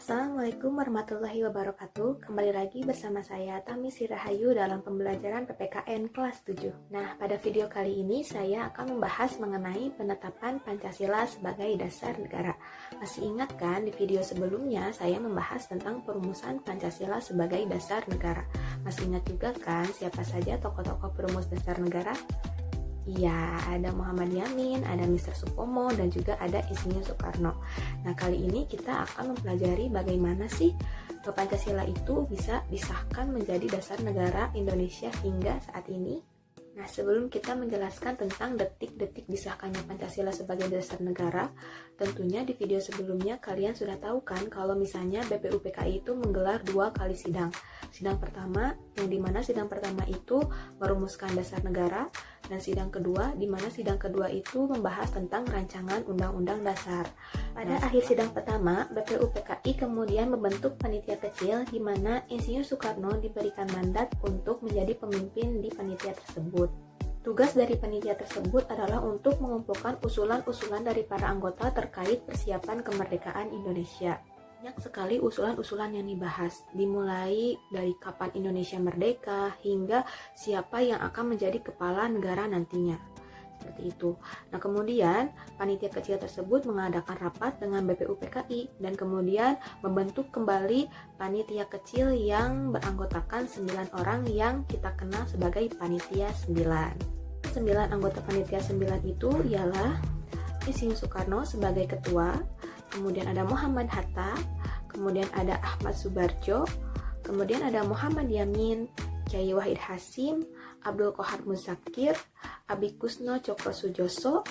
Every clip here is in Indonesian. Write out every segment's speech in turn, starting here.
Assalamualaikum warahmatullahi wabarakatuh. Kembali lagi bersama saya Tami Sirahayu dalam pembelajaran PPKN kelas 7. Nah, pada video kali ini saya akan membahas mengenai penetapan Pancasila sebagai dasar negara. Masih ingat kan di video sebelumnya saya membahas tentang perumusan Pancasila sebagai dasar negara. Masih ingat juga kan siapa saja tokoh-tokoh perumus dasar negara? Iya, ada Muhammad Yamin, ada Mr. Supomo, dan juga ada Insinyur Soekarno. Nah, kali ini kita akan mempelajari bagaimana sih Pancasila itu bisa disahkan menjadi dasar negara Indonesia hingga saat ini. Nah, sebelum kita menjelaskan tentang detik-detik disahkannya Pancasila sebagai dasar negara, tentunya di video sebelumnya kalian sudah tahu kan kalau misalnya BPUPKI itu menggelar 2 kali sidang. Sidang pertama, yang dimana sidang pertama itu merumuskan dasar negara, dan sidang kedua, di mana sidang kedua itu membahas tentang rancangan undang-undang dasar. Pada akhir sidang pertama, BPUPKI kemudian membentuk panitia kecil di mana Insinyur Soekarno diberikan mandat untuk menjadi pemimpin di panitia tersebut. Tugas dari panitia tersebut adalah untuk mengumpulkan usulan-usulan dari para anggota terkait persiapan kemerdekaan Indonesia. Banyak sekali usulan-usulan yang dibahas, dimulai dari kapan Indonesia merdeka hingga siapa yang akan menjadi kepala negara nantinya. Seperti itu. Nah, kemudian panitia kecil tersebut mengadakan rapat dengan BPUPKI dan kemudian membentuk kembali panitia kecil yang beranggotakan 9 orang yang kita kenal sebagai panitia 9. 9 anggota panitia 9 itu ialah Insinyur Soekarno sebagai ketua, kemudian ada Muhammad Hatta, kemudian ada Ahmad Subarjo, kemudian ada Muhammad Yamin, Kyai Wahid Hasyim, Abdul Qohar Muzakir, Abi Kusno Cokrosujoso,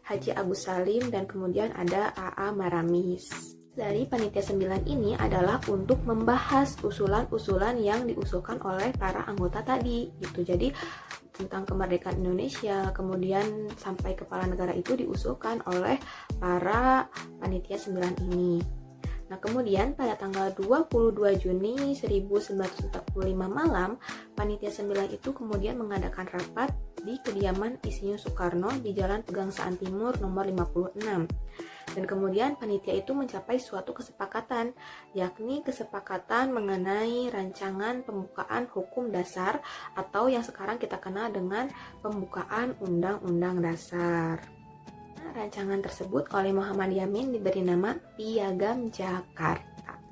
Haji Agus Salim, dan kemudian ada A.A. Maramis. Dari panitia 9 ini adalah untuk membahas usulan-usulan yang diusulkan oleh para anggota tadi gitu. Jadi tentang kemerdekaan Indonesia, kemudian sampai kepala negara itu diusulkan oleh para panitia 9 ini. Nah, kemudian pada tanggal 22 Juni 1945 malam, panitia 9 itu kemudian mengadakan rapat di kediaman Insinyur Soekarno di Jalan Pegangsaan Timur nomor 56. Dan kemudian panitia itu mencapai suatu kesepakatan, yakni kesepakatan mengenai rancangan pembukaan hukum dasar atau yang sekarang kita kenal dengan pembukaan Undang-Undang Dasar. Rancangan tersebut oleh Muhammad Yamin diberi nama Piagam Jakarta.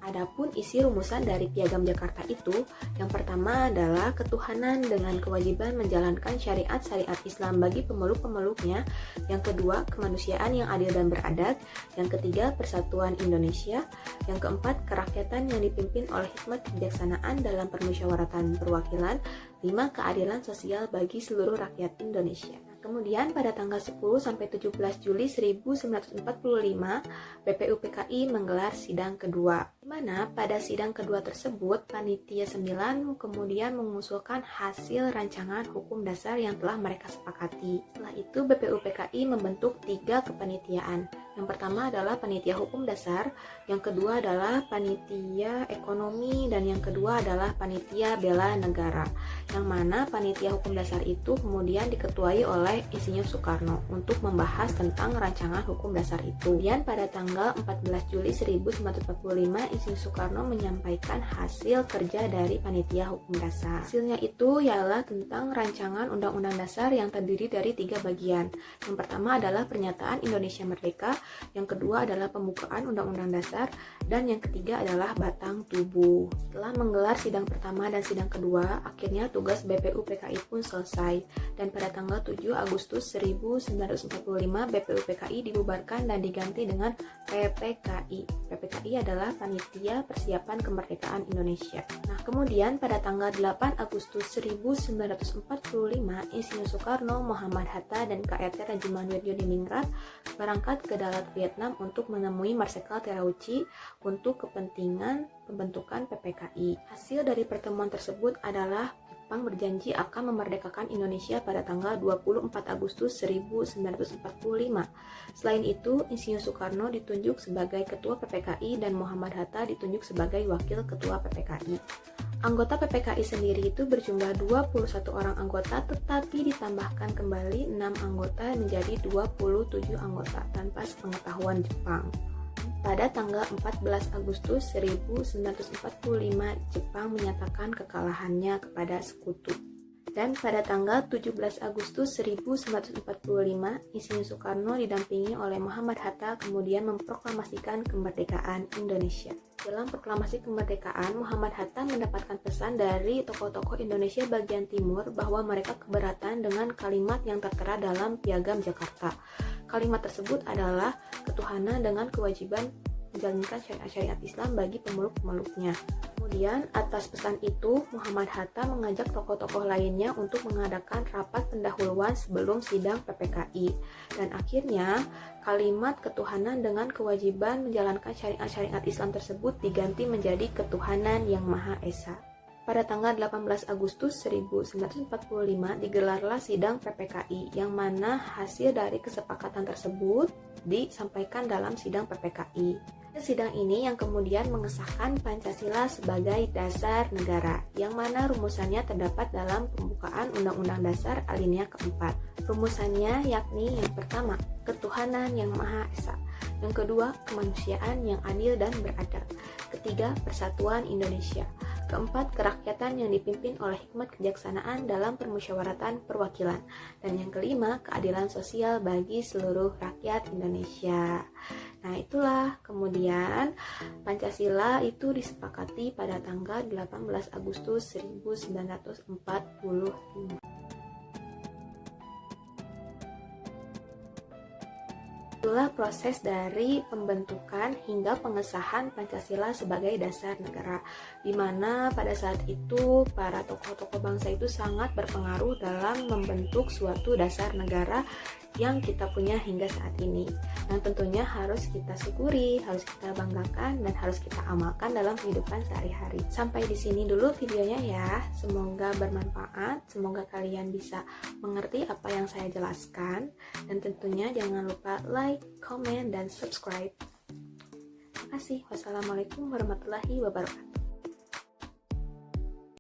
Adapun isi rumusan dari Piagam Jakarta itu, yang pertama adalah ketuhanan dengan kewajiban menjalankan syariat-syariat Islam bagi pemeluk-pemeluknya. Yang kedua, kemanusiaan yang adil dan beradab. Yang ketiga, persatuan Indonesia. Yang keempat, kerakyatan yang dipimpin oleh hikmat kebijaksanaan dalam permusyawaratan perwakilan. 5, keadilan sosial bagi seluruh rakyat Indonesia. Kemudian pada tanggal 10-17 Juli 1945, BPUPKI menggelar sidang kedua. Di mana pada sidang kedua tersebut, panitia 9 kemudian mengusulkan hasil rancangan hukum dasar yang telah mereka sepakati. Setelah itu, BPUPKI membentuk 3 kepanitiaan. Yang pertama adalah panitia hukum dasar, yang kedua adalah panitia ekonomi, dan yang kedua adalah panitia bela negara. Yang mana panitia hukum dasar itu kemudian diketuai oleh Insinyur Soekarno untuk membahas tentang rancangan hukum dasar itu. Kemudian pada tanggal 14 Juli 1945, Insinyur Soekarno menyampaikan hasil kerja dari panitia hukum dasar. Hasilnya itu ialah tentang rancangan undang-undang dasar yang terdiri dari 3 bagian. Yang pertama adalah pernyataan Indonesia merdeka, yang kedua adalah pembukaan undang-undang dasar, dan yang ketiga adalah batang tubuh. Setelah menggelar sidang pertama dan sidang kedua, akhirnya tugas BPUPKI pun selesai, dan pada tanggal 7 Agustus 1945 BPUPKI dibubarkan dan diganti dengan PPKI. PPKI adalah Panitia Persiapan Kemerdekaan Indonesia. Nah, kemudian pada tanggal 8 Agustus 1945, Insinyur Soekarno, Muhammad Hatta, dan KRT Rajiman Wirjodiningrat berangkat ke Dalat Vietnam untuk menemui Marsekal Terauchi untuk kepentingan pembentukan PPKI. Hasil dari pertemuan tersebut adalah Jepang berjanji akan memerdekakan Indonesia pada tanggal 24 Agustus 1945. Selain itu, Insinyur Soekarno ditunjuk sebagai Ketua PPKI dan Muhammad Hatta ditunjuk sebagai Wakil Ketua PPKI. Anggota PPKI sendiri itu berjumlah 21 orang anggota, tetapi ditambahkan kembali 6 anggota menjadi 27 anggota tanpa sepengetahuan Jepang. Pada tanggal 14 Agustus 1945, Jepang menyatakan kekalahannya kepada Sekutu. Dan pada tanggal 17 Agustus 1945, Insinyur Soekarno didampingi oleh Muhammad Hatta kemudian memproklamasikan kemerdekaan Indonesia. Dalam proklamasi kemerdekaan, Muhammad Hatta mendapatkan pesan dari tokoh-tokoh Indonesia bagian timur bahwa mereka keberatan dengan kalimat yang tertera dalam Piagam Jakarta. Kalimat tersebut adalah ketuhanan dengan kewajiban menjalankan syariat-syariat Islam bagi pemeluk-pemeluknya. Kemudian, atas pesan itu, Muhammad Hatta mengajak tokoh-tokoh lainnya untuk mengadakan rapat pendahuluan sebelum sidang PPKI. Dan akhirnya, kalimat ketuhanan dengan kewajiban menjalankan syariat-syariat Islam tersebut diganti menjadi ketuhanan yang Maha Esa. Pada tanggal 18 Agustus 1945 digelarlah sidang PPKI, yang mana hasil dari kesepakatan tersebut disampaikan dalam sidang PPKI. Sidang ini yang kemudian mengesahkan Pancasila sebagai dasar negara, yang mana rumusannya terdapat dalam pembukaan Undang-Undang Dasar alinea keempat. Rumusannya yakni yang pertama, ketuhanan yang Maha Esa. Yang kedua, kemanusiaan yang adil dan beradab. Ketiga, persatuan Indonesia. Keempat, kerakyatan yang dipimpin oleh hikmat kejaksanaan dalam permusyawaratan perwakilan. Dan yang kelima, keadilan sosial bagi seluruh rakyat Indonesia. Nah, itulah kemudian Pancasila itu disepakati pada tanggal 18 Agustus 1945. Itulah proses dari pembentukan hingga pengesahan Pancasila sebagai dasar negara, di mana pada saat itu para tokoh-tokoh bangsa itu sangat berpengaruh dalam membentuk suatu dasar negara yang kita punya hingga saat ini. Dan tentunya harus kita syukuri, harus kita banggakan, dan harus kita amalkan dalam kehidupan sehari-hari. Sampai di sini dulu videonya ya. Semoga bermanfaat, semoga kalian bisa mengerti apa yang saya jelaskan. Dan tentunya jangan lupa like, comment, dan subscribe. Terima kasih. Wassalamualaikum warahmatullahi wabarakatuh.